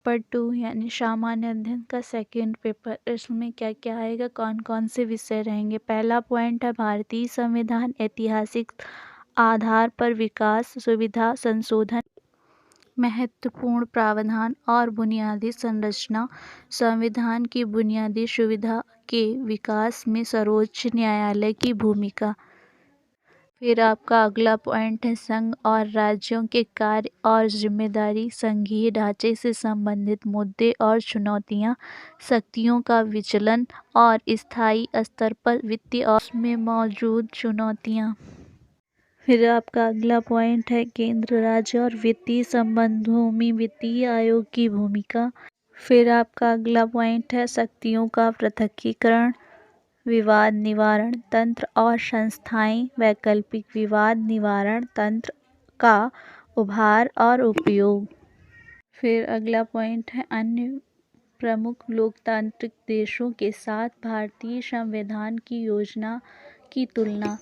Paper 2 यानी सामान्य अध्ययन का सेकंड पेपर। इसमें क्या क्या आएगा, कौन कौन से विषय रहेंगे। पहला पॉइंट है भारतीय संविधान, ऐतिहासिक आधार पर विकास, सुविधा संशोधन, महत्वपूर्ण प्रावधान और बुनियादी संरचना। संविधान की बुनियादी सुविधा के विकास में सर्वोच्च न्यायालय की भूमिका। फिर आपका अगला पॉइंट है संघ और राज्यों के कार्य और जिम्मेदारी, संघीय ढांचे से संबंधित मुद्दे और चुनौतियां, शक्तियों का विचलन और स्थायी स्तर पर वित्तीय और में मौजूद चुनौतियां। फिर आपका अगला पॉइंट है केंद्र, राज्य और वित्तीय संबंधों में वित्तीय आयोग की भूमिका। फिर आपका अगला पॉइंट है शक्तियों का पृथकीकरण, विवाद निवारण तंत्र और संस्थाएं, वैकल्पिक विवाद निवारण तंत्र का उभार और उपयोग। फिर अगला पॉइंट है अन्य प्रमुख लोकतांत्रिक देशों के साथ भारतीय संविधान की योजना की तुलना।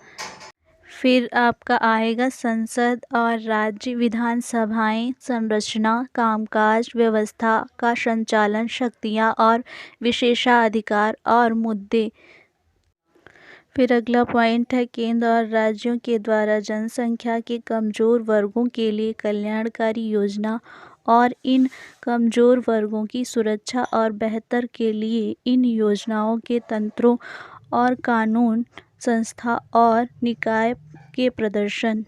फिर आपका आएगा संसद और राज्य विधानसभाएं, संरचना, कामकाज, व्यवस्था का संचालन, शक्तियां और विशेषाधिकार और मुद्दे। फिर अगला पॉइंट है केंद्र और राज्यों के द्वारा जनसंख्या के कमजोर वर्गों के लिए कल्याणकारी योजना और इन कमजोर वर्गों की सुरक्षा और बेहतर के लिए इन योजनाओं के तंत्रों और कानून, संस्था और निकाय के प्रदर्शन।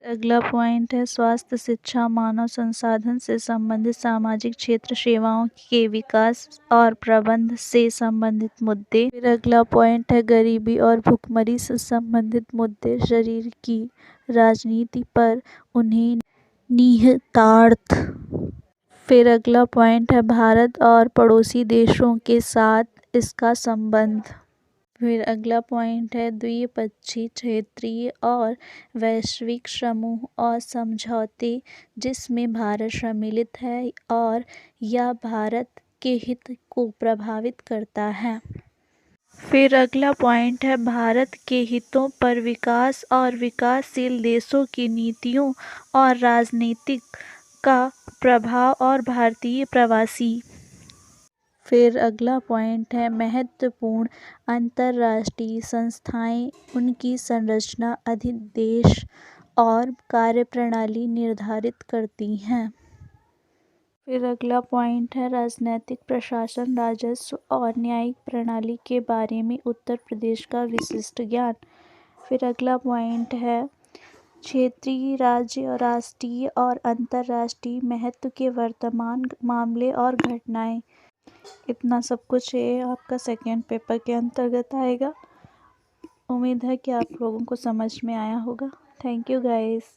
अगला पॉइंट है स्वास्थ्य, शिक्षा, मानव संसाधन से संबंधित सामाजिक क्षेत्र, सेवाओं के विकास और प्रबंध से संबंधित मुद्दे। फिर अगला पॉइंट है गरीबी और भुखमरी से संबंधित मुद्दे, शरीर की राजनीति पर उन्हें निहितार्थ। फिर अगला पॉइंट है भारत और पड़ोसी देशों के साथ इसका संबंध। फिर अगला पॉइंट है द्विपक्षीय, क्षेत्रीय और वैश्विक समूह और समझौते जिसमें भारत सम्मिलित है और यह भारत के हित को प्रभावित करता है। फिर अगला पॉइंट है भारत के हितों पर विकास और विकासशील देशों की नीतियों और राजनीतिक का प्रभाव और भारतीय प्रवासी। फिर अगला पॉइंट है महत्वपूर्ण अंतर्राष्ट्रीय संस्थाएं, उनकी संरचना, अधिदेश और कार्यप्रणाली निर्धारित करती हैं। फिर अगला पॉइंट है राजनीतिक प्रशासन, राजस्व और न्यायिक प्रणाली के बारे में उत्तर प्रदेश का विशिष्ट ज्ञान। फिर अगला पॉइंट है क्षेत्रीय, राज्य, राष्ट्रीय और अंतर्राष्ट्रीय महत्व के वर्तमान मामले और घटनाएं। इतना सब कुछ ये आपका सेकेंड पेपर के अंतर्गत आएगा। उम्मीद है कि आप लोगों को समझ में आया होगा। Thank you guys.